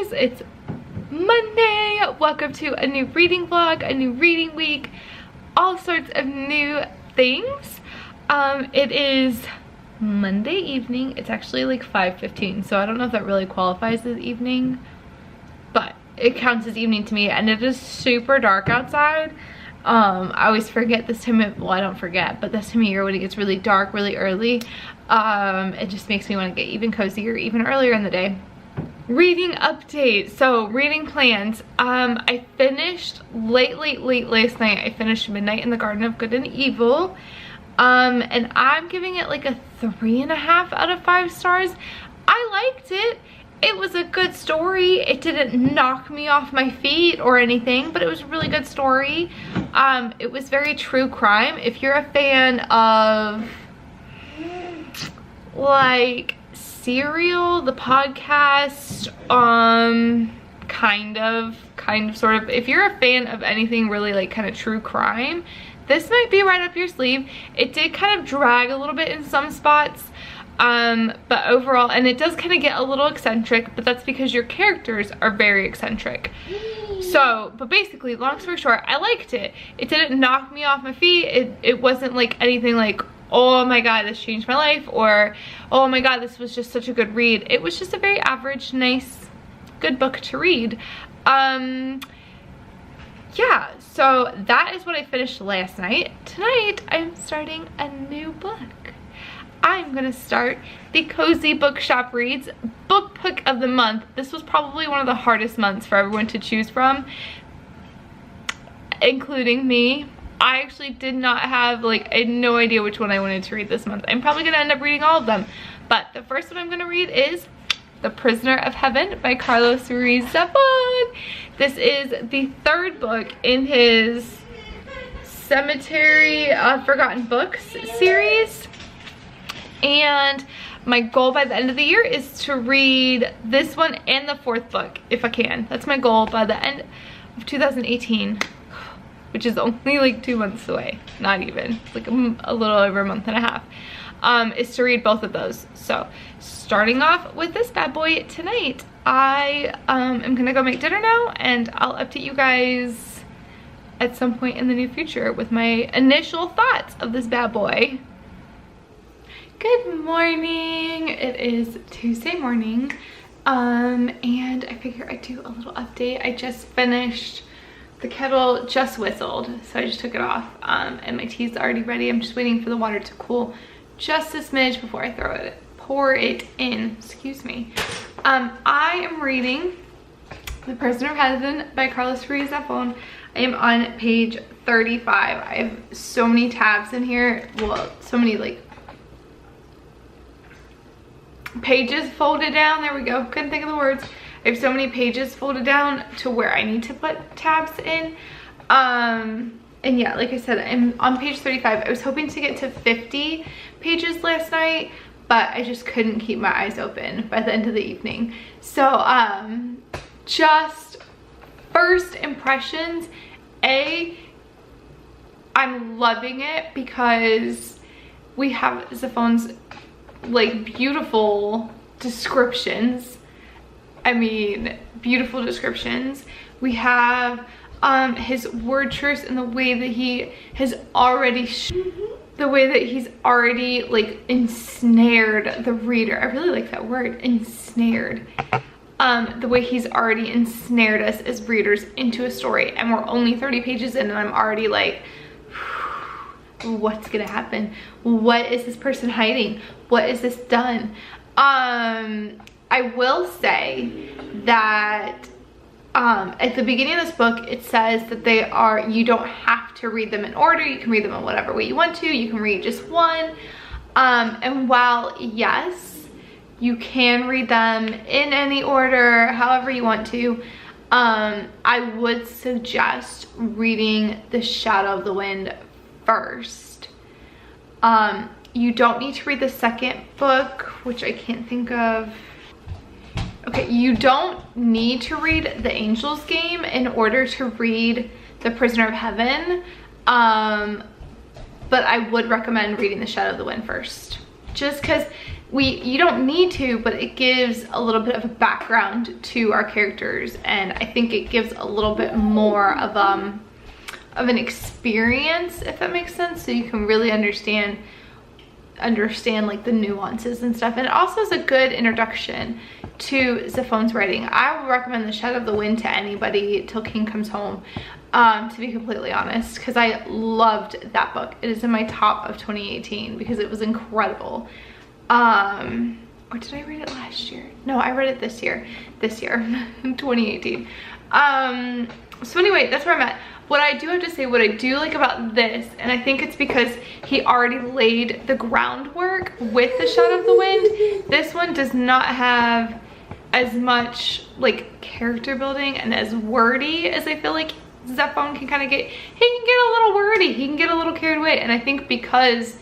guys, it's Monday. Welcome to a new reading vlog, a new reading week, all sorts of new things. It is Monday evening. It's actually like 5:15, so I don't know if that really qualifies as evening, but it counts as evening to me, and it is super dark outside. I always forget this time of, well, I don't forget, but this time of year when it gets really dark really early, it just makes me want to get even cozier even earlier in the day. Reading update. So reading plans. I finished late last night. I finished Midnight in the Garden of Good and Evil. And I'm giving it like a 3.5 out of 5 stars. I liked it. It was a good story. It didn't knock me off my feet or anything, but it was a really good story. It was very true crime. If you're a fan of like Serial, the podcast, kind of sort of, if you're a fan of anything really like kind of true crime, this might be right up your sleeve. It did kind of drag a little bit in some spots, but overall, and it does kind of get a little eccentric, but that's because your characters are very eccentric. So, but basically, long story short, I liked it. It didn't knock me off my feet. It wasn't like anything like, oh my god, this changed my life, or oh my god, this was just such a good read. It was just a very average, nice, good book to read. Yeah, so that is what I finished last night. Tonight, I'm starting a new book. I'm gonna start the Cozy Bookshop Reads Book Pick of the Month. This was probably one of the hardest months for everyone to choose from, including me. I actually did not have, like, I had no idea which one I wanted to read this month. I'm probably gonna end up reading all of them. But the first one I'm gonna read is The Prisoner of Heaven by Carlos Ruiz Zafon. This is the 3rd book in his Cemetery of Forgotten Books series. And my goal by the end of the year is to read this one and the 4th book, if I can. That's my goal by the end of 2018. Which is only like 2 months away, not even, it's like a little over a month and a half, is to read both of those. So starting off with this bad boy tonight, I am gonna go make dinner now, and I'll update you guys at some point in the near future with my initial thoughts of this bad boy. Good morning. It is Tuesday morning, and I figure I'd do a little update. I just finished, the kettle just whistled, so I just took it off, and my tea's already ready. I'm just waiting for the water to cool just a smidge before I pour it in, excuse me. I am reading The Prisoner of Heaven by Carlos Ruiz Zafon. I am on page 35. I have so many tabs in here, well, so many like pages folded down, there we go, couldn't think of the words. I have so many pages folded down to where I need to put tabs in. And yeah, like I said, I'm on page 35. I was hoping to get to 50 pages last night, but I just couldn't keep my eyes open by the end of the evening. So just first impressions, I'm loving it because we have Zafon's like beautiful descriptions. I mean, beautiful descriptions. We have his word choice and the way that he has already like ensnared the reader. I really like that word, ensnared. The way he's already ensnared us as readers into a story, and we're only 30 pages in, and I'm already like, what's gonna happen? What is this person hiding? What is this done? I will say that at the beginning of this book, it says that you don't have to read them in order. You can read them in whatever way you want to. You can read just one. And while, yes, you can read them in any order, however you want to, I would suggest reading The Shadow of the Wind first. You don't need to read the 2nd book, which I can't think of. Okay, you don't need to read The Angel's Game in order to read The Prisoner of Heaven, but I would recommend reading The Shadow of the Wind first. Just because you don't need to, but it gives a little bit of a background to our characters, and I think it gives a little bit more of an experience, if that makes sense, so you can really understand like the nuances and stuff. And it also is a good introduction to Zafon's writing. I would recommend The Shadow of the Wind to anybody till King Comes Home, to be completely honest, because I loved that book. It is in my top of 2018 because it was incredible. Or did I read it last year? No, I read it this year in 2018. So anyway, that's where I'm at. What I do have to say, what I do like about this, and I think it's because he already laid the groundwork with The Shadow of the Wind, this one does not have as much like character building and as wordy as I feel like Zafon can kind of get. He can get a little wordy, he can get a little carried away, and I think because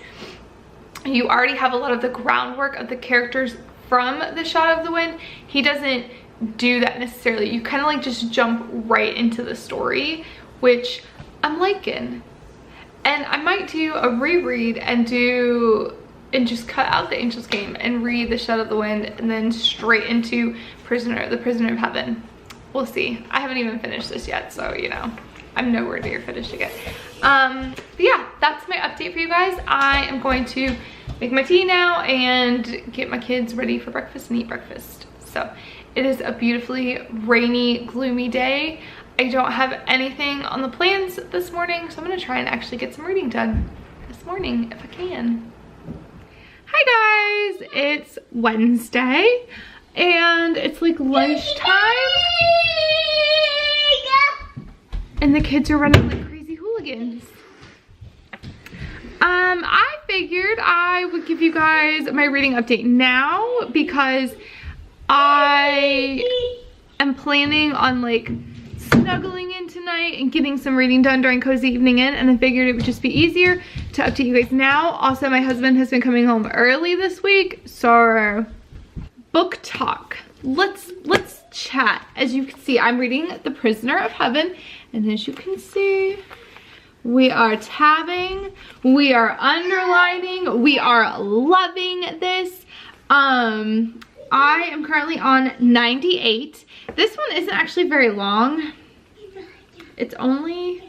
you already have a lot of the groundwork of the characters from The Shadow of the Wind, he doesn't do that necessarily. You kind of like just jump right into the story, which I'm liking. And I might do a reread and just cut out The Angel's Game and read The Shadow of the Wind and then straight into the Prisoner of Heaven. We'll see. I haven't even finished this yet, so you know, I'm nowhere near finished yet. But yeah, that's my update for you guys. I am going to make my tea now and get my kids ready for breakfast and eat breakfast. So it is a beautifully rainy, gloomy day. I don't have anything on the plans this morning, so I'm gonna try and actually get some reading done this morning if I can. Hi guys, it's Wednesday and it's like lunchtime and the kids are running like crazy hooligans. I figured I would give you guys my reading update now because I am planning on like snuggling in tonight and getting some reading done during Cozy Evening In, and I figured it would just be easier to update you guys now. Also, my husband has been coming home early this week, so book talk. Let's chat. As you can see, I'm reading The Prisoner of Heaven, and as you can see, we are tabbing, we are underlining, we are loving this. I am currently on 98. This one isn't actually very long. It's only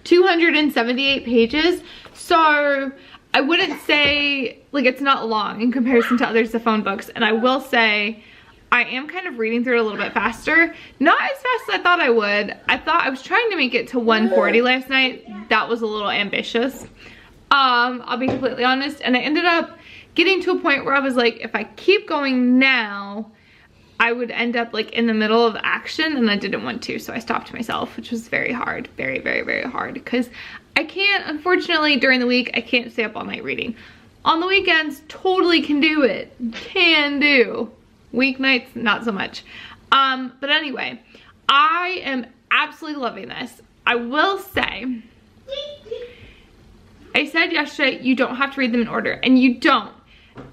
278 pages. So I wouldn't say, like, it's not long in comparison to other Zafon books. And I will say, I am kind of reading through it a little bit faster. Not as fast as I thought I would. I was trying to make it to 140 last night. That was a little ambitious. I'll be completely honest. And I ended up getting to a point where I was like, if I keep going now, I would end up like in the middle of action, and I didn't want to, so I stopped myself, which was very hard, very, very, very hard, because I can't, unfortunately, during the week, I can't stay up all night reading. On the weekends, totally can do it, can do. Weeknights, not so much. But anyway, I am absolutely loving this. I will say, I said yesterday, you don't have to read them in order, and you don't.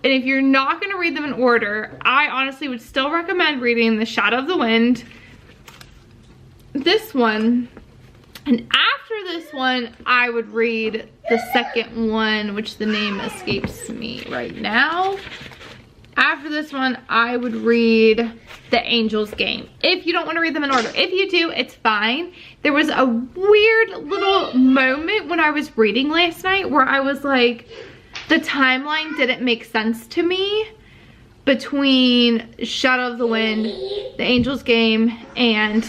And if you're not going to read them in order, I honestly would still recommend reading The Shadow of the Wind, this one, and after this one, I would read the second one, which the name escapes me right now. After this one, I would read The Angel's Game. If you don't want to read them in order. If you do, it's fine. There was a weird little moment when I was reading last night where I was like, the timeline didn't make sense to me between Shadow of the Wind, The Angel's Game, and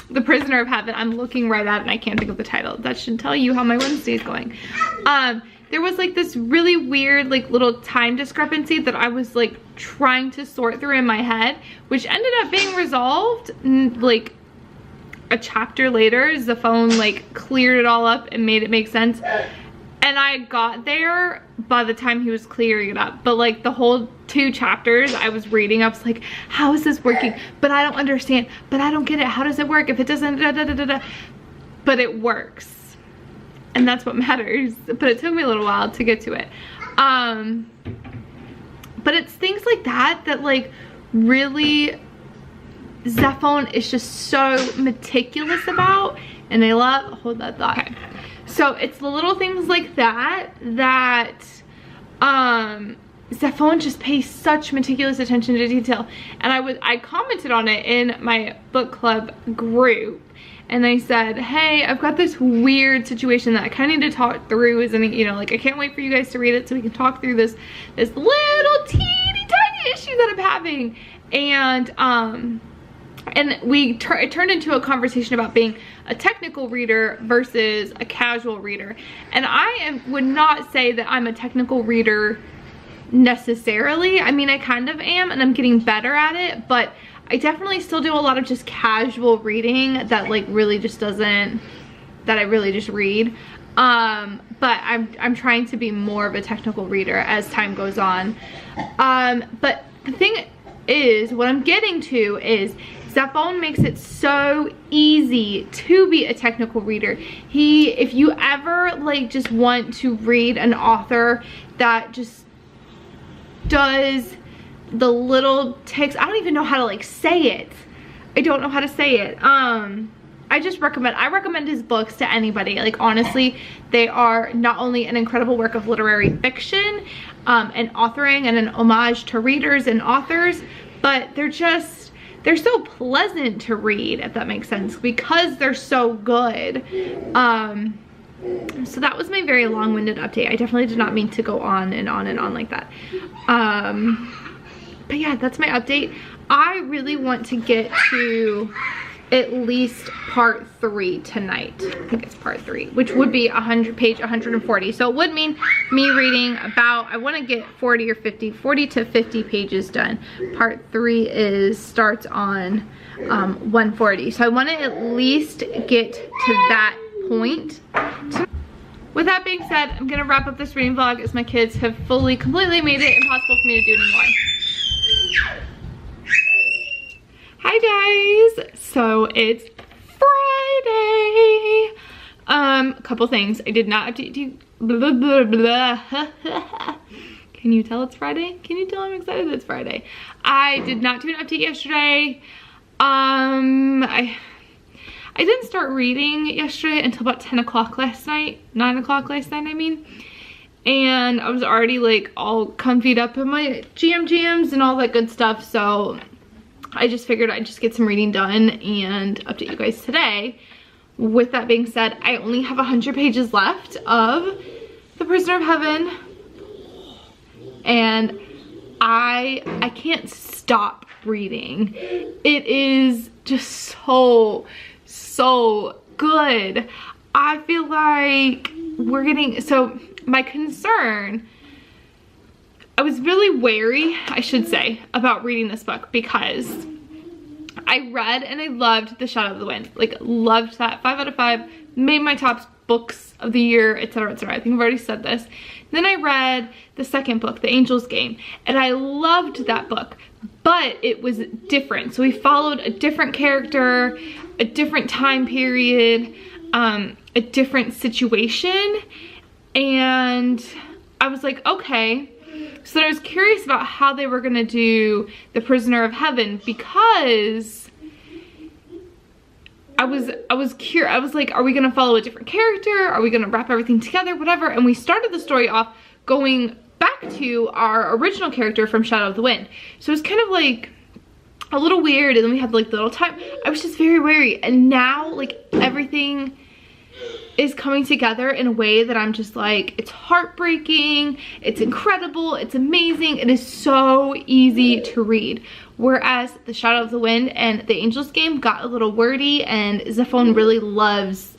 The Prisoner of Heaven. I'm looking right at it and I can't think of the title. That should tell you how my Wednesday is going. There was like this really weird like little time discrepancy that I was like trying to sort through in my head, which ended up being resolved like a chapter later. Zafon like cleared it all up and made it make sense. And I got there by the time he was clearing it up. But like the whole 2 chapters I was reading, I was like, how is this working? But I don't understand. But I don't get it. How does it work if it doesn't da da da da da? But it works. And that's what matters. But it took me a little while to get to it. But it's things like that that like really Zafon is just so meticulous about. And I love, hold that thought. Okay. So it's the little things like that that Zafon just pays such meticulous attention to detail, and I commented on it in my book club group, and I said, hey, I've got this weird situation that I kind of need to talk through, you know, like I can't wait for you guys to read it so we can talk through this little teeny tiny issue that I'm having. And it turned into a conversation about being a technical reader versus a casual reader. And I would not say that I'm a technical reader necessarily. I mean, I kind of am, and I'm getting better at it, but I definitely still do a lot of just casual reading that like really just doesn't, that I really just read. But I'm trying to be more of a technical reader as time goes on. But the thing is, what I'm getting to is Zafon makes it so easy to be a technical reader. If you ever like just want to read an author that just does the little ticks, I don't even know how to like say it. I don't know how to say it. I recommend his books to anybody. Like honestly, they are not only an incredible work of literary fiction and authoring and an homage to readers and authors, but they're so pleasant to read, if that makes sense, because they're so good. So that was my very long-winded update. I definitely did not mean to go on and on and on like that. But yeah, that's my update. I really want to get to at least part 3 tonight. I think it's part 3, which would be page 140. So it would mean me reading about, I want to get 40 to 50 pages done. Part 3 starts on 140. So I want to at least get to that point. With that being said, I'm gonna wrap up this reading vlog as my kids have completely made it impossible for me to do anymore. Hi guys, so it's Friday. Couple things. I did not update you. Blah, blah, blah. Can you tell it's Friday? Can you tell I'm excited it's Friday? I did not do an update yesterday. I didn't start reading yesterday until about 10 o'clock last night. 9 o'clock last night, I mean. And I was already like all comfied up in my jams and all that good stuff. So I just figured I'd just get some reading done and update you guys today. With that being said, I only have 100 pages left of The Prisoner of Heaven. And I can't stop reading. It is just so good. I feel like we're getting, so my concern, I was really wary, I should say, about reading this book because I read and I loved The Shadow of the Wind. Like, loved that. 5 out of 5. Made my top books of the year, etc, etc. I think I've already said this. Then I read the second book, The Angel's Game, and I loved that book, but it was different. So we followed a different character, a different time period, a different situation, and I was like, okay. So then I was curious about how they were gonna do The Prisoner of Heaven because I was curious. I was like, are we gonna follow a different character? Are we gonna wrap everything together? Whatever. And we started the story off going back to our original character from Shadow of the Wind. So it was kind of like a little weird, and then we had like little time. I was just very wary, and now like everything is coming together in a way that I'm just like, it's heartbreaking, it's incredible, it's amazing, it is so easy to read. Whereas The Shadow of the Wind and The Angel's Game got a little wordy, and Zafon really loves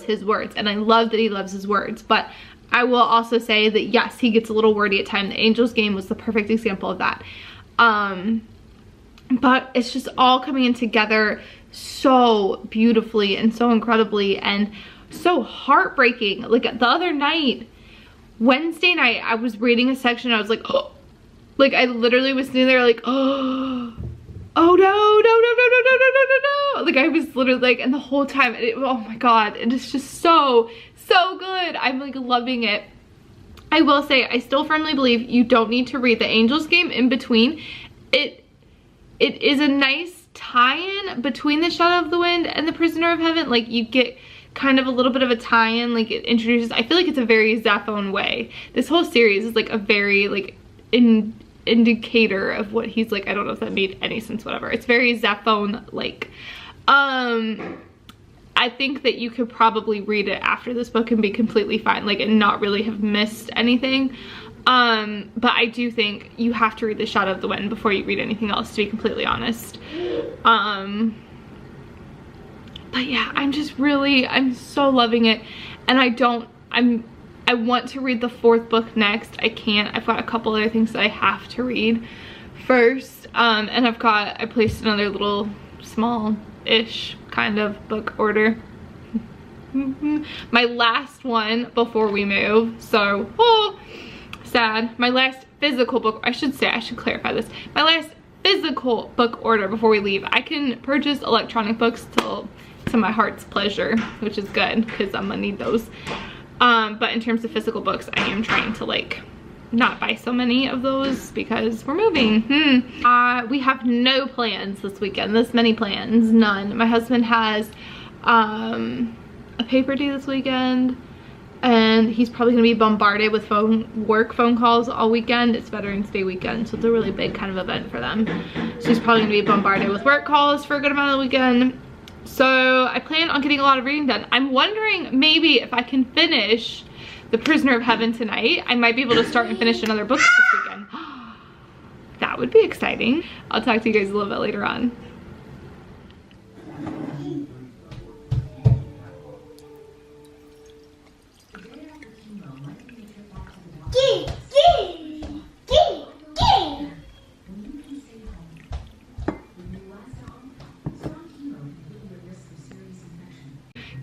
his words, and I love that he loves his words. But I will also say that yes, he gets a little wordy at times. The Angel's Game was the perfect example of that. But it's just all coming in together so beautifully and so incredibly and so heartbreaking. Like the other night, Wednesday night, I was reading a section and I was like, oh, like I literally was sitting there like, oh no. Like I was literally like, and the whole time, oh my God, it is just so good. I'm like loving it. I will say, I still firmly believe you don't need to read The Angel's Game in between. It is a nice tie-in between The Shadow of the Wind and The Prisoner of Heaven. Like you get kind of a little bit of a tie-in. Like it introduces, I feel like it's a very Zafon way. This whole series is like a very like indicator of what he's like. I don't know if that made any sense, whatever. It's very Zafon like. I think that you could probably read it after this book and be completely fine, like, and not really have missed anything. But I do think you have to read The Shadow of the Wind before you read anything else, to be completely honest. But yeah, I'm so loving it. And I want to read the 4th book next. I can't. I've got a couple other things that I have to read first. And I placed another little small-ish kind of book order. My last one before we move. So, sad. My last physical book, I should clarify this. My last physical book order before we leave. I can purchase electronic books to my heart's pleasure, which is good because I'm gonna need those. But in terms of physical books, I am trying to like not buy so many of those because we're moving. We have no plans this weekend. This many plans, none. My husband has a paper due this weekend, and he's probably gonna be bombarded with work phone calls all weekend. It's Veterans Day weekend, so it's a really big kind of event for them. So he's probably gonna be bombarded with work calls for a good amount of the weekend. So I plan on getting a lot of reading done. I'm wondering maybe if I can finish The Prisoner of Heaven tonight. I might be able to start and finish another book this weekend. That would be exciting. I'll talk to you guys a little bit later on.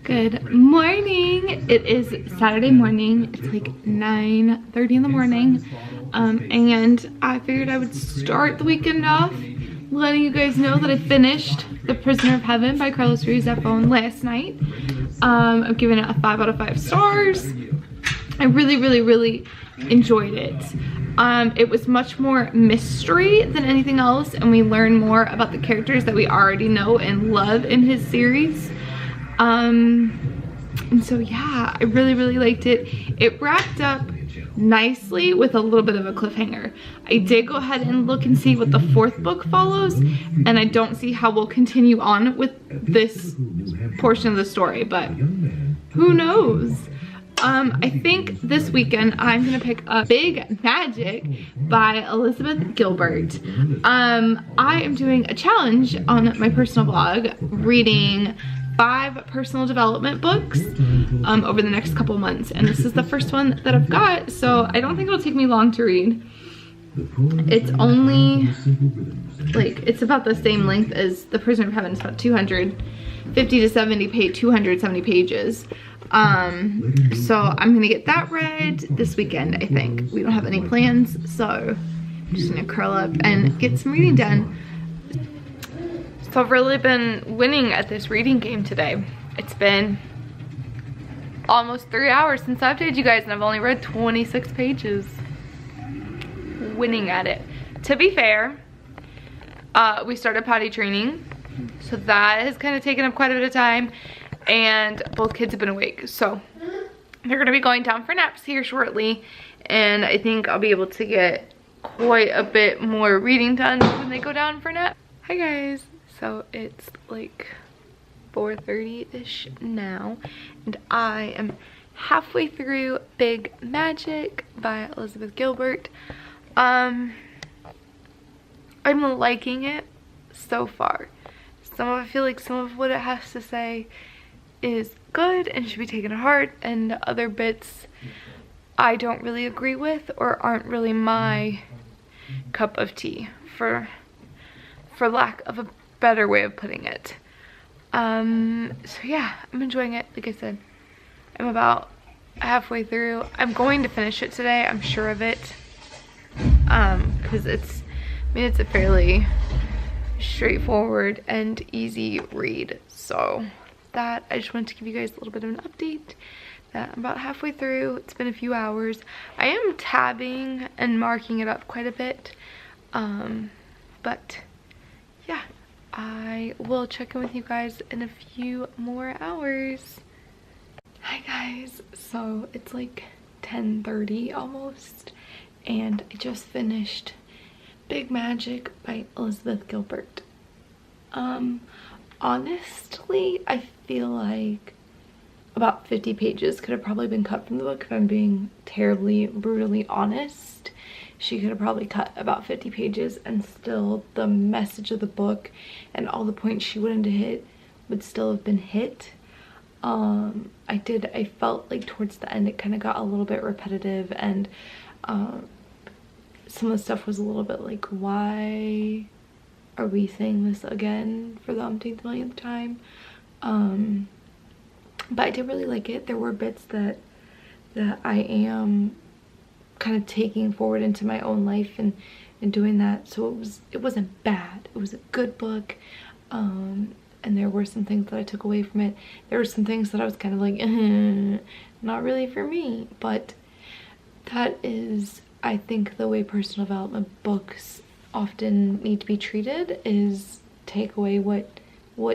Good morning. It is Saturday morning. It's like 9:30 in the morning. And I figured I would start the weekend off letting you guys know that I finished The Prisoner of Heaven by Carlos Ruiz Zafon last night. I've given it a 5 out of 5 stars. I really enjoyed it. It was much more mystery than anything else, and we learn more about the characters that we already know and love in his series. And so yeah, I really liked it. It wrapped up nicely with a little bit of a cliffhanger. I did go ahead and look and see what the 4th book follows, and I don't see how we'll continue on with this portion of the story, but who knows? I think this weekend I'm gonna pick up Big Magic by Elizabeth Gilbert. I am doing a challenge on my personal blog, reading 5 personal development books over the next couple months, and this is the first one that I've got, so I don't think it'll take me long to read. It's only like, it's about the same length as The Prisoner of Heaven. It's about 270 pages. So I'm gonna get that read this weekend. I think we don't have any plans, so I'm just gonna curl up and get some reading done. So I've really been winning at this reading game today. It's been almost 3 hours since I've updated you guys, and I've only read 26 pages. Winning at it. To be fair, we started potty training, so that has kind of taken up quite a bit of time, and both kids have been awake, so they're gonna be going down for naps here shortly, and I think I'll be able to get quite a bit more reading done when they go down for nap. Hi guys. So it's like 4:30-ish now, and I am halfway through Big Magic by Elizabeth Gilbert. I'm liking it so far. I feel like some of what it has to say is good and should be taken to heart, and other bits I don't really agree with or aren't really my cup of tea, for lack of a better way of putting it. So yeah, I'm enjoying it. Like I said, I'm about halfway through. I'm going to finish it today, I'm sure of it, because it's a fairly straightforward and easy read. So that, I just wanted to give you guys a little bit of an update that I'm about halfway through. It's been a few hours. I am tabbing and marking it up quite a bit, but yeah, I will check in with you guys in a few more hours. Hi guys, so it's like 10:30 almost, and I just finished Big Magic by Elizabeth Gilbert. Honestly, I feel like about 50 pages could have probably been cut from the book, if I'm being terribly, brutally honest. She could have probably cut about 50 pages and still the message of the book and all the points she wanted to hit would still have been hit. I felt like towards the end it kind of got a little bit repetitive, and some of the stuff was a little bit like, why are we saying this again for the umpteenth millionth time? But I did really like it. There were bits that I am kind of taking forward into my own life and doing that, so it wasn't bad. It was a good book. And there were some things that I took away from it. There were some things that I was kind of like, not really for me. But that is, I think, the way personal development books often need to be treated, is take away what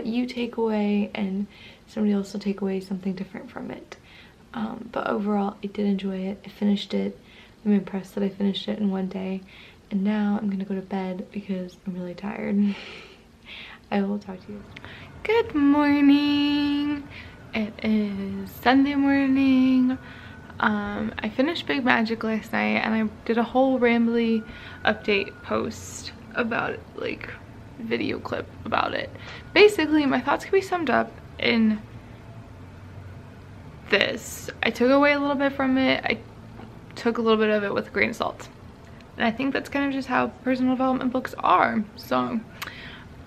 you take away, and somebody else will take away something different from it. But overall, I did enjoy it. I finished it. I'm impressed that I finished it in one day. And now I'm gonna go to bed because I'm really tired. I will talk to you. Good morning. It is Sunday morning. I finished Big Magic last night, and I did a whole rambly update post about it, like video clip about it. Basically, my thoughts can be summed up in this. I took away a little bit from it. I took a little bit of it with a grain of salt. And I think that's kind of just how personal development books are. So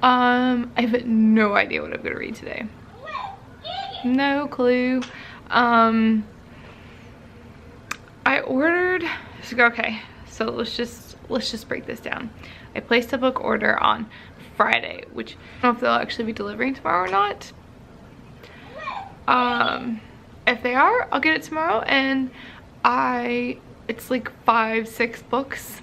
I have no idea what I'm gonna read today. No clue. I ordered, okay, so let's just break this down. I placed a book order on Friday, which I don't know if they'll actually be delivering tomorrow or not. If they are, I'll get it tomorrow, and it's like 5-6 books.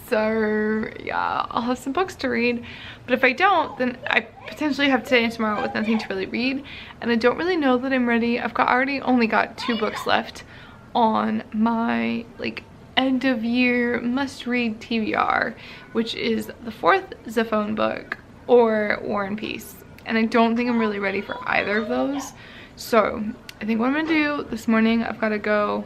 So yeah, I'll have some books to read, but if I don't, then I potentially have today and tomorrow with nothing to really read, and I don't really know that I'm ready. I've already only got 2 books left on my like end of year must read TBR, which is the 4th Zafon book or War and Peace, and I don't think I'm really ready for either of those. So I think what I'm gonna do this morning, I've got to go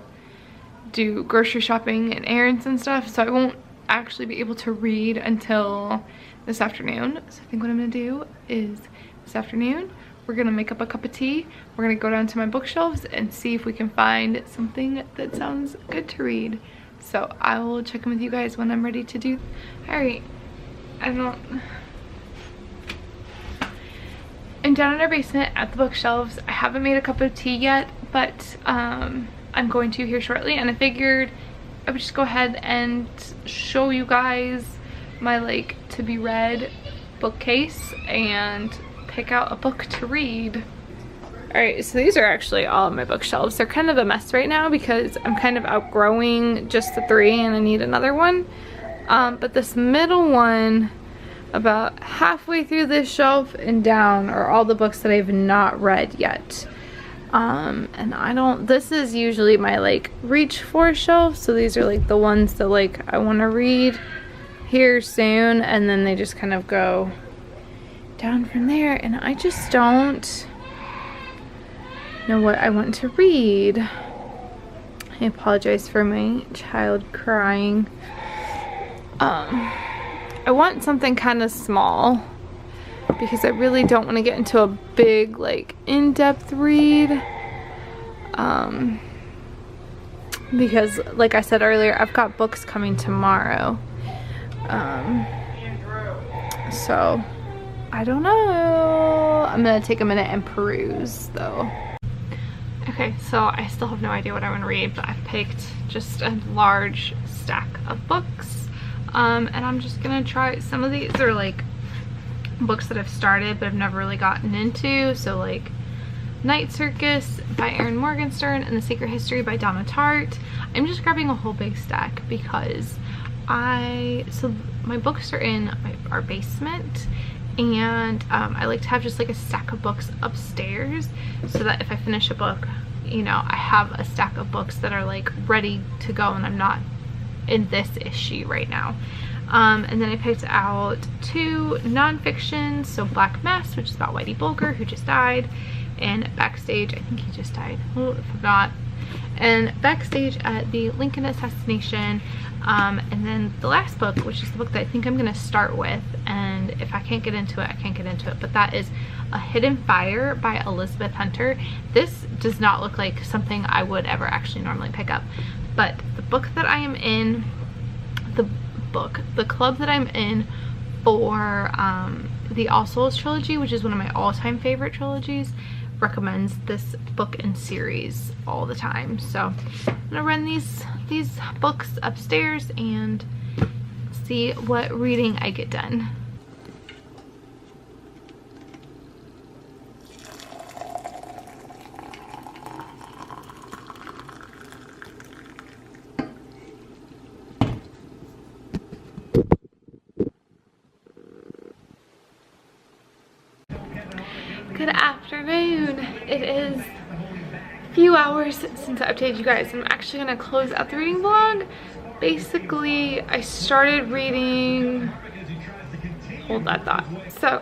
do grocery shopping and errands and stuff, so I won't actually be able to read until this afternoon. So I think what I'm gonna do is this afternoon we're gonna make up a cup of tea, we're gonna go down to my bookshelves and see if we can find something that sounds good to read. So I will check in with you guys when I'm ready to do. Alright, I'm down in our basement at the bookshelves. I haven't made a cup of tea yet, but I'm going to here shortly, and I figured I would just go ahead and show you guys my like to be read bookcase and pick out a book to read. Alright, so these are actually all of my bookshelves. They're kind of a mess right now because I'm kind of outgrowing just the 3 and I need another one. But this middle one, about halfway through this shelf and down, are all the books that I've not read yet. And this is usually my like reach for shelf, so these are like the ones that like I want to read here soon, and then they just kind of go down from there, and I just don't know what I want to read. I apologize for my child crying. I want something kind of small because I really don't want to get into a big like in-depth read, because like I said earlier, I've got books coming tomorrow, so I don't know. I'm gonna take a minute and peruse though. Okay, so I still have no idea what I want to read, but I've picked just a large stack of books, and I'm just gonna try. Some of these are like books that I've started but I've never really gotten into, so like Night Circus by Erin Morgenstern and The Secret History by Donna Tartt. I'm just grabbing a whole big stack because so my books are in our basement, and I like to have just like a stack of books upstairs so that if I finish a book, you know, I have a stack of books that are like ready to go and I'm not in this issue right now. And then I picked out 2 nonfictions, so Black Mass, which is about Whitey Bulger, who just died, and Backstage, I think he just died, well, if I'm not, and Backstage at the Lincoln Assassination. And then the last book, which is the book that I think I'm going to start with, and if I can't get into it, I can't get into it, but that is A Hidden Fire by Elizabeth Hunter. This does not look like something I would ever actually normally pick up, but the book that I am in, the club that I'm in for the All Souls trilogy, which is one of my all-time favorite trilogies, recommends this book and series all the time. So I'm gonna run these books upstairs and see what reading I get done. Good afternoon. It is a few hours since I updated you guys. I'm actually gonna close out the reading vlog. Basically, I started reading, hold that thought. So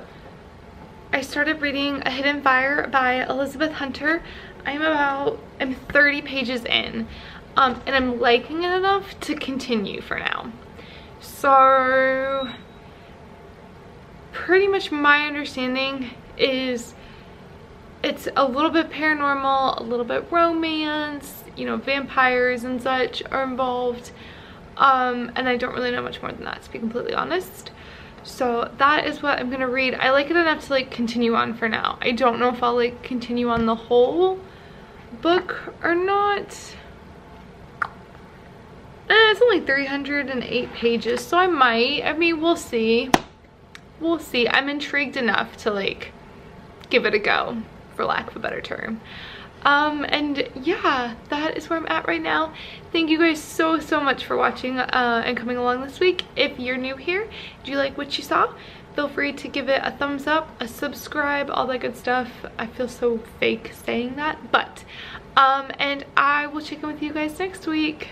I started reading A Hidden Fire by Elizabeth Hunter. I'm 30 pages in, and I'm liking it enough to continue for now. So pretty much my understanding is it's a little bit paranormal, a little bit romance, you know, vampires and such are involved, and I don't really know much more than that, to be completely honest. So that is what I'm gonna read. I like it enough to like continue on for now. I don't know if I'll like continue on the whole book or not. It's only 308 pages, so I might. I mean, we'll see. We'll see. I'm intrigued enough to like give it a go, for lack of a better term. And yeah, that is where I'm at right now. Thank you guys so much for watching and coming along this week. If you're new here, do you like what you saw, feel free to give it a thumbs up, a subscribe, all that good stuff. I feel so fake saying that, but and I will check in with you guys next week.